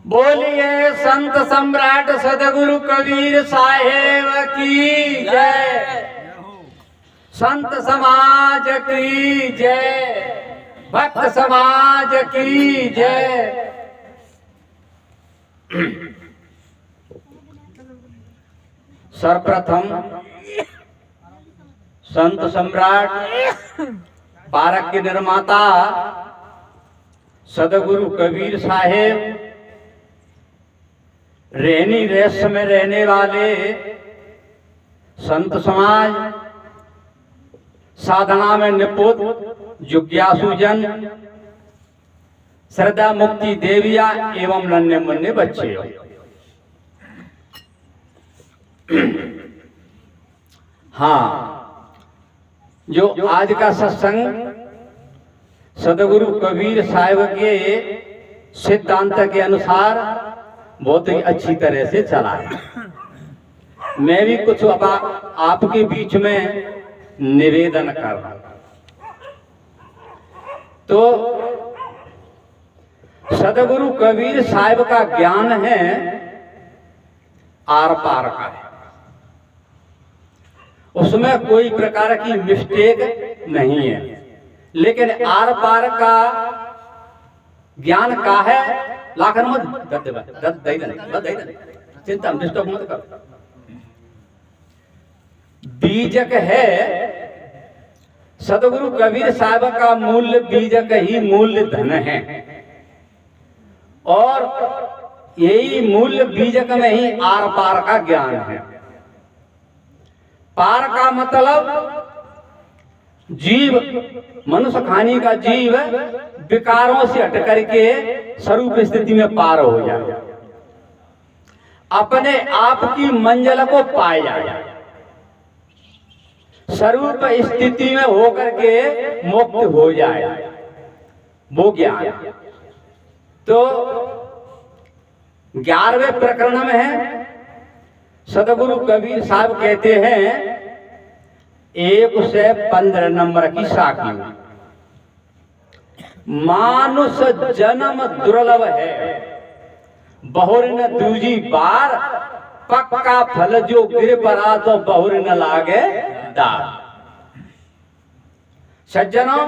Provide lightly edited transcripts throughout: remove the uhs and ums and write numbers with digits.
बोलिए संत सम्राट सदगुरु कबीर साहेब की जय। संत समाज की जय। भक्त समाज की जय। सर्वप्रथम संत सम्राट पारक के निर्माता सदगुरु कबीर साहेब, रहनी रेस में रहने वाले संत समाज, साधना में निपुण जिज्ञासु जन, श्रद्धा मुक्ति देविया एवं नन्हे मुन्ने बच्चे, हाँ, जो आज का सत्संग सदगुरु कबीर साहिब के सिद्धांत के अनुसार बहुत ही अच्छी तरह से चला है। मैं भी कुछ अब आपके बीच में निवेदन कर रहा हूं। तो सदगुरु कबीर साहिब का ज्ञान है आर पार का है, उसमें कोई प्रकार की मिस्टेक नहीं है, लेकिन आर पार का ज्ञान का है लाखन मत चिंता डिस्टर्ब मत कर। बीजक है सदगुरु कबीर साहब का मूल्य, बीजक ही मूल्य धन है, और यही मूल्य बीजक में ही आर पार का ज्ञान है। पार का मतलब जीव, मनुष्य खानी का जीव विकारों से हट करके स्वरूप स्थिति में पार हो जाए, अपने आप की मंजिल को पाए जाए, स्वरूप स्थिति में होकर के मुक्त हो जाए, वो ज्ञान। तो 11वें प्रकरण में है सदगुरु कबीर साहब कहते हैं 1 से 15 नंबर की साखी, मानुष जन्म दुर्लभ है, बहुर न दूजी बार, पक्का फल जो गिर पड़ा तो बहुर न लागे दार। सज्जनों,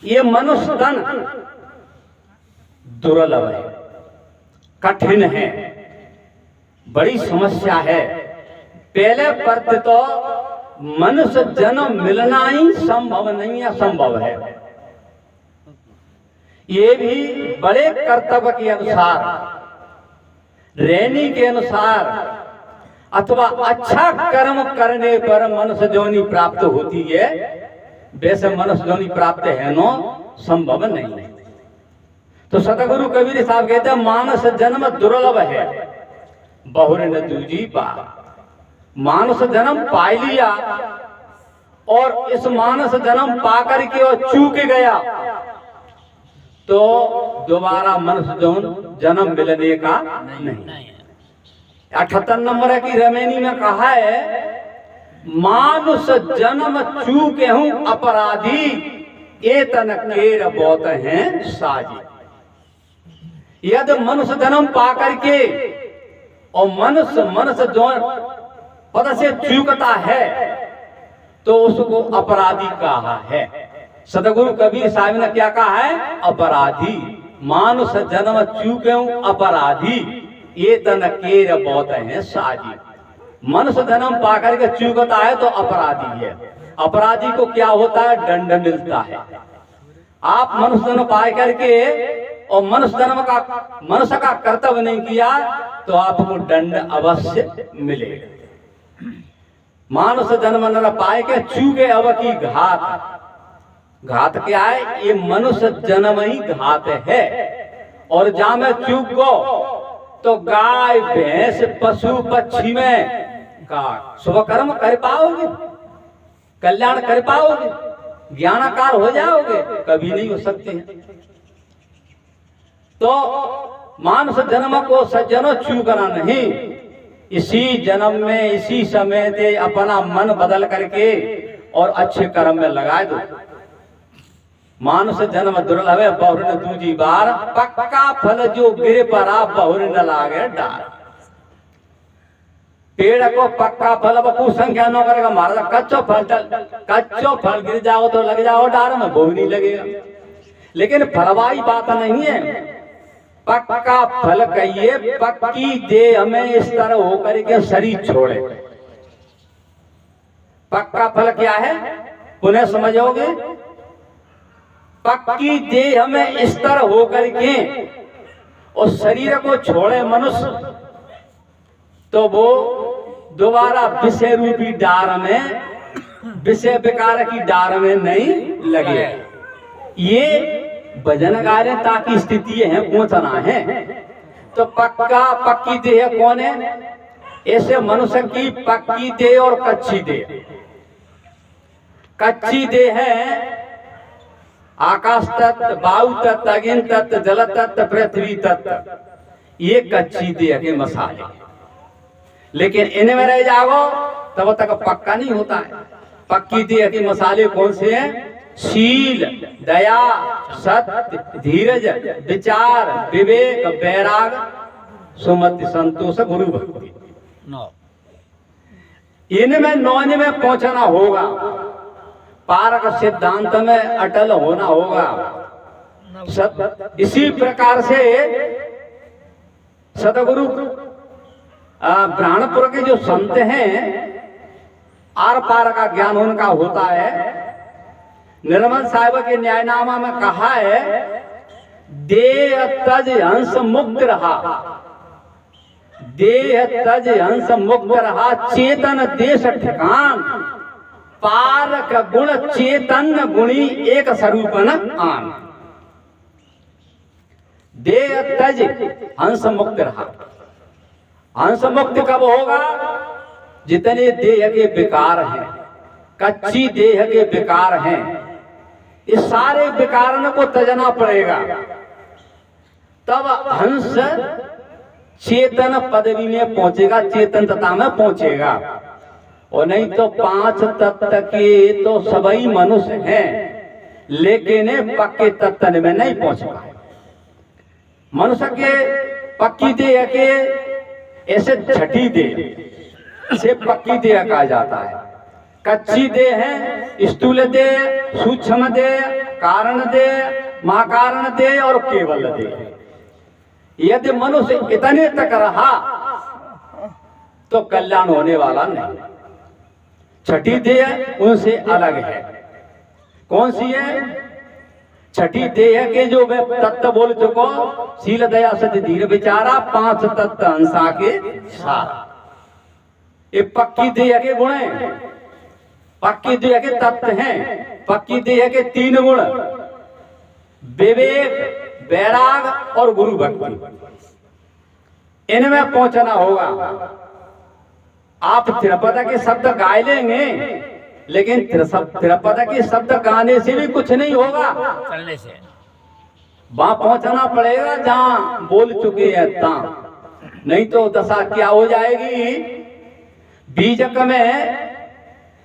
ये मनुष्य तन दुर्लभ है, कठिन है, बड़ी समस्या है। पहले पर तो मनुष्य जन्म मिलना ही संभव नहीं, असंभव है। ये भी बड़े कर्तव्य के अनुसार, रहनी के अनुसार अथवा अच्छा कर्म करने पर मनुष्य जोनी प्राप्त होती है, वैसे मनुष्य जोनी प्राप्त है नो संभव नहीं। तो सतगुरु कबीर साहब कहते हैं मानस जन्म दुर्लभ है, बहुर न दूजी बार। मानस जन्म पा लिया और इस मानस जन्म पा करके और चूक गया तो दोबारा मनुष्य जन्म मिलने का नहीं। 78 नंबर की रमेनी में कहा है मानुष जन्म चूके हूं अपराधी, एतन केर बहुत हैं साजी। यदि मनुष्य जन्म पा करके और मनुष्य जो पद से चूकता है तो उसको अपराधी कहा है। सतगुरु कबीर साहब ने क्या कहा है? अपराधी। मानुष जन्म चूके हूं अपराधी, ये तन केर बहुत है साजी। मनुष्य जन्म पाकर के चूकता है तो अपराधी है। अपराधी को क्या होता है? दंड मिलता है। आप मनुष्य जन्म पा करके और मनुष्य का कर्तव्य नहीं किया तो आपको दंड अवश्य मिलेगा। मानुष जन्म न पाए के चूके अब की घात। घात क्या है? ये मनुष्य जन्म ही घात है। और जहां में चूक गो तो गाय भैंस पशु पक्षी में का शुभ कर्म कर पाओगे, कल्याण कर पाओगे, ज्ञानाकार हो जाओगे? कभी नहीं हो सकते हैं। तो मानुष जन्म को सज्जनों चूकना नहीं, इसी जन्म में इसी समय से अपना मन बदल करके और अच्छे कर्म में लगा दो। मानुष जन्म दुर्लभ है बहुर न दूजी बार, पक्का फल जो गिरे पर आप बहुर न लागे डार। पेड़ को पक्का फल बकू संख्या न करेगा मारा, कच्चो फल गिर जाओ तो लग जाओ डार में, वो भी नहीं लगेगा। लेकिन फलवाई बात नहीं है, पक्का फल कहिए पक्की दे हमें इस तरह होकर के शरीर छोड़े। पक्का फल क्या है पुनः समझोगे? पक्की देह हमें इस तरह होकर के और शरीर को छोड़े मनुष्य, तो वो दोबारा विषय रूपी डार में, विषय विकार की डार में नहीं लगे। ये भजन गायता की स्थिति है, पहुंचना है। तो पक्का पक्की देह कौन है? ऐसे मनुष्य की पक्की देह और कच्ची देह। कच्ची देह है आकाश तत्व, वायु तत्व, अग्नि तत्व, जल तत्व, पृथ्वी तत्व, ये कच्ची देह के मसाले। लेकिन इनमें रह जाओ तब तक पक्का नहीं होता है। पक्की देह के मसाले कौन से हैं? शील, दया, सत्य, धीरज, विचार, विवेक, वैराग, सुमति, संतोष, गुरु भक्ति। इनमें नौन में पहुंचना होगा, पारक सिद्धांत में अटल होना होगा। इसी प्रकार से सतगुरु ब्राह्मणपुर के जो संत हैं, आर पार का ज्ञान उनका होता है। निर्मल साहिब के न्यायनामा में कहा है, देह तज हंस मुक्त रहा, देह तज हंस मुक्त रहा, चेतन देश ठिकान, पारक गुण चेतन गुणी एक स्वरूपन आन। देह तज हंस मुक्त रहा। हंस मुक्त कब होगा? जितने देह के विकार हैं, कच्ची देह के विकार हैं, इस सारे विकारन को तजना पड़ेगा, तब हंस चेतन पदवी में पहुंचेगा, चेतनता में पहुंचेगा। और नहीं तो पांच तत्व के तो सभी मनुष्य हैं, लेकिन पक्के तत्व में नहीं पहुंच पाए। मनुष्य के पक्की देह के ऐसे छठी देह से पक्की देह कहा जाता है। कच्ची देह है स्थूल देह, सूक्ष्म देह, कारण देह, महाकारण देह और केवल देह। यदि मनुष्य इतने तक रहा तो कल्याण होने वाला नहीं। छठी देह उनसे अलग है। कौन सी है? छठी देह के जो वे तत्व बोल चुको, शील, दया, सत्य, धीर, विचारा, पांच तत्व अंसा के सारा। ये पक्की देह के गुण हैं, पक्की देह के तत्व हैं। पक्की देह के तीन गुण, विवेक, वैराग और गुरु भक्ति, इनमें पहुंचना होगा। आप तिरुपति के शब्द गाय लेंगे, लेकिन तिरुपति के शब्द गाने से भी कुछ नहीं होगा, चलने से वहां पहुंचना पड़ेगा जहां बोल चुके हैं तहां। नहीं तो दशा क्या हो जाएगी? बीजक में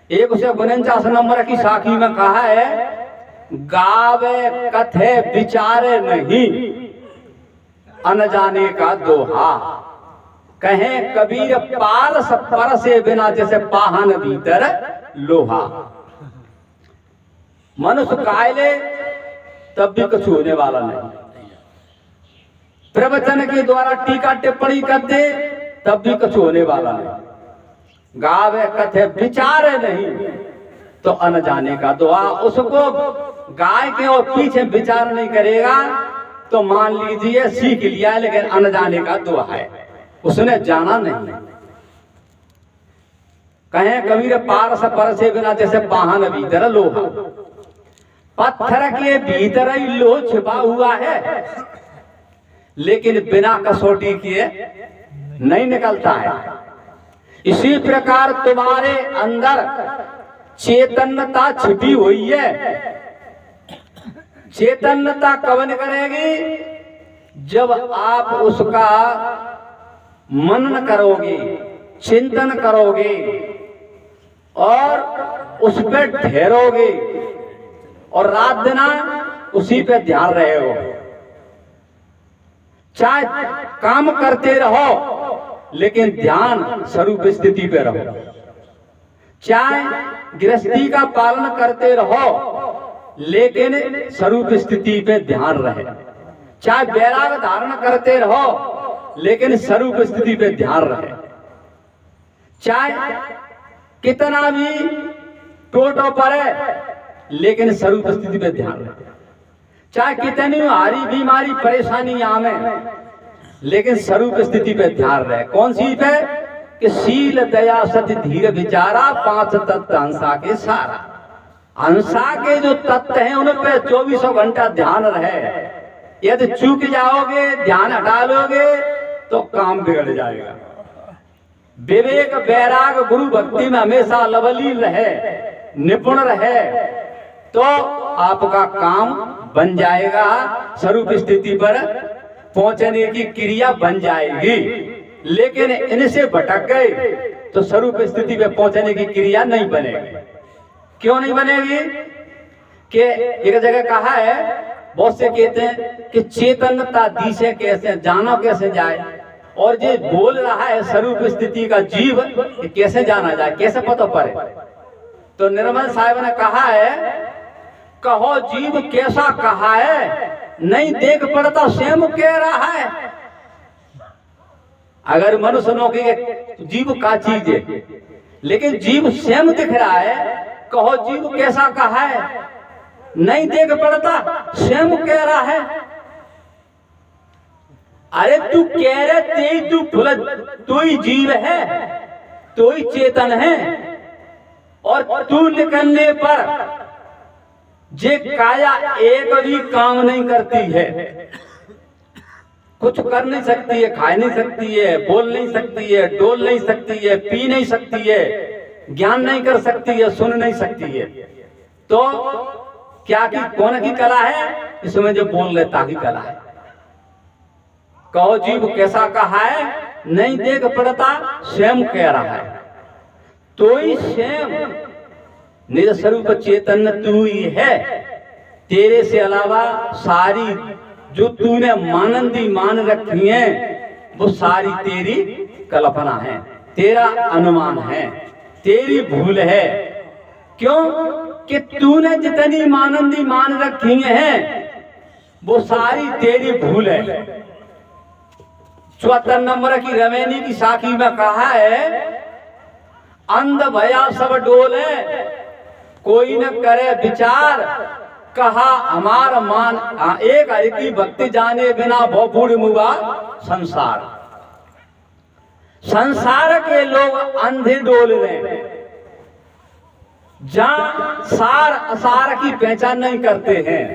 149 नंबर की साखी में कहा है, गावे कथे विचारे नहीं, अनजाने का दोहा। कहें कबीर पारस पर से बिना जैसे पाहन भीतर लोहा। मनुष्य कायले तब भी कुछ होने वाला नहीं। प्रवचन के द्वारा टीका टिप्पणी कर दे तब भी कुछ होने वाला नहीं। गावे कथे विचारे नहीं तो अनजाने का दोहा। उसको गाय के और पीछे विचार नहीं करेगा तो मान लीजिए सीख लिया, लेकिन अनजाने का दोहा है, उसने जाना नहीं। कहें कबीर पारस पर से बिना जैसे पाहन भीतर लोहा। पत्थर के भीतर ही लोह छिपा हुआ है, लेकिन बिना कसौटी किए नहीं निकलता है। इसी प्रकार तुम्हारे अंदर चेतनता छिपी हुई है। चेतनता कब निकलेगी? जब आप उसका मनन करोगे, चिंतन करोगे और उस पर ठहरोगे और रात दिन उसी पे ध्यान रहेगा, चाहे काम करते रहो लेकिन ध्यान स्वरूप स्थिति पे रहो, चाहे गृहस्थी का पालन करते रहो लेकिन स्वरूप स्थिति पे ध्यान रहे, चाहे वैराग धारण करते रहो लेकिन स्वरूप स्थिति पे ध्यान रहे, चाहे कितना भी टोटो पड़े लेकिन स्वरूप स्थिति पे ध्यान रहे, चाहे कितनी हारी बीमारी परेशानी आवे लेकिन स्वरूप स्थिति पे ध्यान रहे। कौन सी पे? कि शील दया सत्य धीर विचारा 5 तत्व अहिंसा के सारा। अहिंसा के जो तत्व हैं उन पे 24 घंटा ध्यान रहे। यदि चूक जाओगे, ध्यान हटा लोगे तो काम बिगड़ जाएगा। विवेक वैराग गुरु भक्ति में हमेशा लवलीन रहे, निपुण रहे तो आपका काम बन जाएगा, स्वरूप स्थिति पर पहुंचने की क्रिया बन जाएगी। लेकिन इनसे भटक गए तो स्वरूप स्थिति पे पहुंचने की क्रिया नहीं बनेगी। क्यों नहीं बनेगी? कि एक जगह कहा है, बहुत से कहते हैं कि चेतनता दी से कैसे जानो कैसे जाए, और जो बोल रहा है स्वरूप स्थिति का जीव कैसे जाना जाए, कैसे पता पड़े। तो निर्मल साहब ने कहा है, कहो जीव कैसा कहा है, नहीं देख पड़ता स्वयं कह रहा है। अगर मनुष्य नो के जीव का चीज है लेकिन जीव स्वयं दिख रहा है, कहो जीव कैसा कहा है, नहीं देख पड़ता स्वयं कह रहा है। अरे तू कह रहे ते तू ही जीव है, तू ही चेतन है, और तू निकलने पर जे काया एक भी काम नहीं करती है, कुछ कर नहीं सकती है, खा नहीं सकती है, बोल नहीं सकती है, डोल नहीं सकती है, पी नहीं सकती है, ज्ञान नहीं कर सकती है, सुन नहीं सकती है, तो क्या की कौन की कला है? इसमें जो बोल लेता की कला है। कहो जीव कैसा कहा है, नहीं देख पड़ता स्वयं कह रहा है। तो ही स्वयं निज स्वरूप चेतन तू ही है, तेरे से अलावा सारी जो तूने मानंदी मान रखी है वो सारी तेरी कल्पना है, तेरा अनुमान है, तेरी भूल है। क्यों? कि तूने जितनी मानंदी मान रखी है वो सारी तेरी भूल है। 74 नंबर की रमैनी की साखी में कहा है, अंध भया सब डोले कोई न करे विचार, कहा हमार मान एक हरि की भक्ति जाने बिना भूड़ मुआ संसार। संसार के लोग अंधे डोल रहे, जहां सार असार की पहचान नहीं करते हैं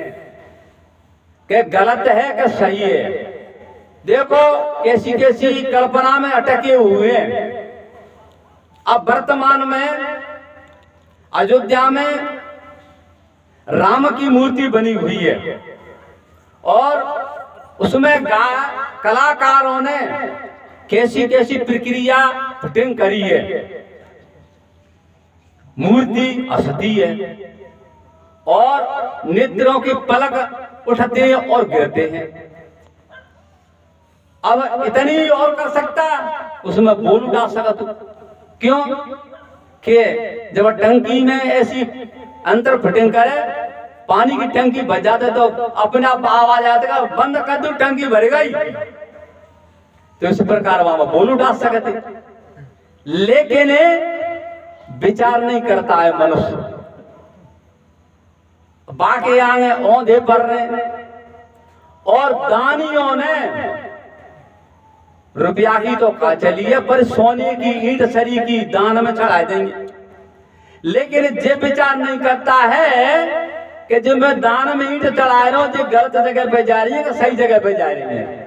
कि गलत है कि सही है। देखो कैसी कैसी कल्पना में अटके हुए हैं। अब वर्तमान में अयोध्या में राम की मूर्ति बनी हुई है और उसमें कलाकारों ने कैसी कैसी प्रक्रिया फिटिंग करी है। मूर्ति असती है और नेत्रों की पलक उठते हैं और गिरते हैं। अब इतनी और कर सकता, उसमें बोल डाल सकता। क्यों? कि जब टंकी में ऐसी अंतर फिटिंग करे, पानी की टंकी बच जाते तो अपने आप आवाज आते, बंद कर दो टंकी भर गई। तो इस प्रकार वहां बोल उठा सकते, लेकिन विचार नहीं करता है मनुष्य। बाकी आगे औंधे पर रहे और दानियों ने रुपया की तो खा चली है, पर सोने की ईंट सरी की दान में चढ़ा देंगे। लेकिन जे विचार नहीं करता है कि जो मैं दान में ईंट चढ़ा रहा हूं, जो गलत जगह पे जा रही है कि सही जगह पे जा रही है।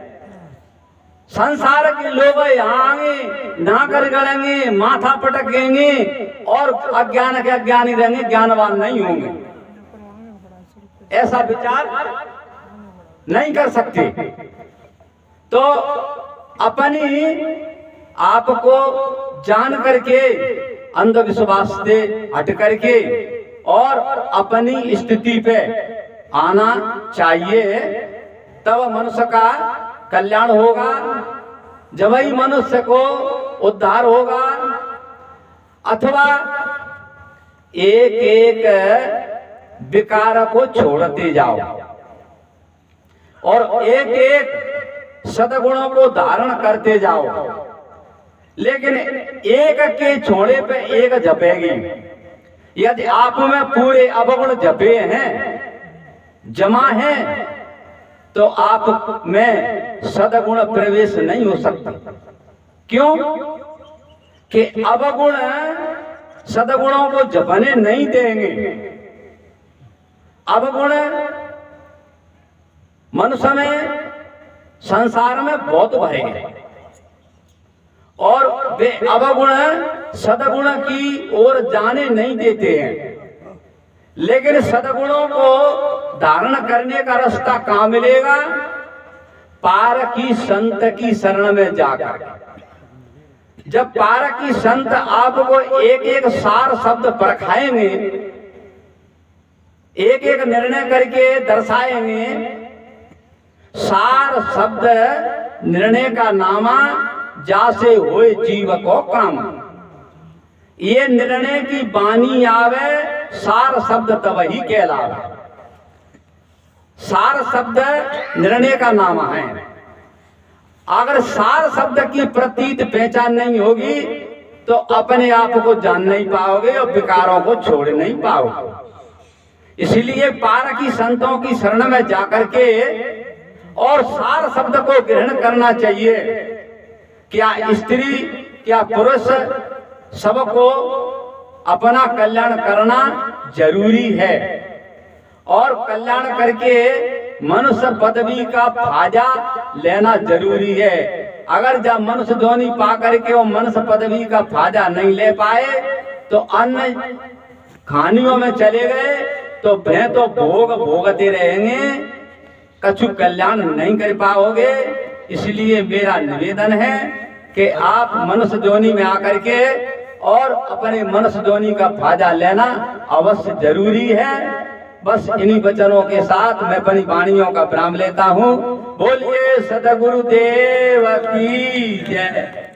संसार के लोग यहाँ आएंगे, ना कर गड़ेंगे, माथा पटकेंगे और अज्ञान के अज्ञानी रहेंगे, ज्ञानवान नहीं होंगे। ऐसा विचार नहीं कर सकते। तो आपको जान करके अंधविश्वास से हट करके और अपनी स्थिति पे आना चाहिए, तब मनुष्य का कल्याण होगा, जब ही मनुष्य को उद्धार होगा। अथवा एक एक विकार को छोड़ते जाओ और एक एक सद्गुणों को धारण करते जाओ, लेकिन एक के छोड़े पे एक जपेगी। यदि आप में पूरे अवगुण जपे हैं, जमा हैं, तो आप में सद्गुण प्रवेश नहीं हो सकता। क्यों? कि अवगुण सद्गुणों को जपने नहीं देंगे। अवगुण मनुष्य में, संसार में बहुत भरे हैं और वे अवगुण सद्गुण की ओर जाने नहीं देते हैं। लेकिन सद्गुणों को धारण करने का रास्ता कहाँ मिलेगा? पार की संत की शरण में जाकर। जब पार की संत आपको एक एक सार शब्द परखाएंगे, एक एक निर्णय करके दर्शाएंगे। सार शब्द निर्णय का नामा, जासे होए जीव को काम। ये निर्णय की बानी आवे, सार शब्द तब ही कहलावे। सार शब्द निर्णय का नामा है। अगर सार शब्द की प्रतीत पहचान नहीं होगी तो अपने आप को जान नहीं पाओगे और विकारों को छोड़ नहीं पाओगे। इसलिए पार की संतों की शरण में जाकर के और सार शब्द को ग्रहण करना चाहिए। क्या स्त्री, क्या पुरुष, सबको अपना कल्याण करना जरूरी है और कल्याण करके मनुष्य पदवी का फायदा लेना जरूरी है। अगर जब मनुष्य ध्वनि पा करके वो मनुष्य पदवी का फायदा नहीं ले पाए तो अन्य खानियों में चले गए तो वह तो भोग भोगते रहेंगे, कछु कल्याण नहीं कर पाओगे। इसलिए मेरा निवेदन है कि आप मनुष्य ध्वनि में आकर के और अपने मनुष्य ध्वनि का फायदा लेना अवश्य जरूरी है। बस इन्हीं वचनों के साथ मैं अपनी वाणियों का विराम लेता हूँ। बोलिए सद्गुरुदेव की जय।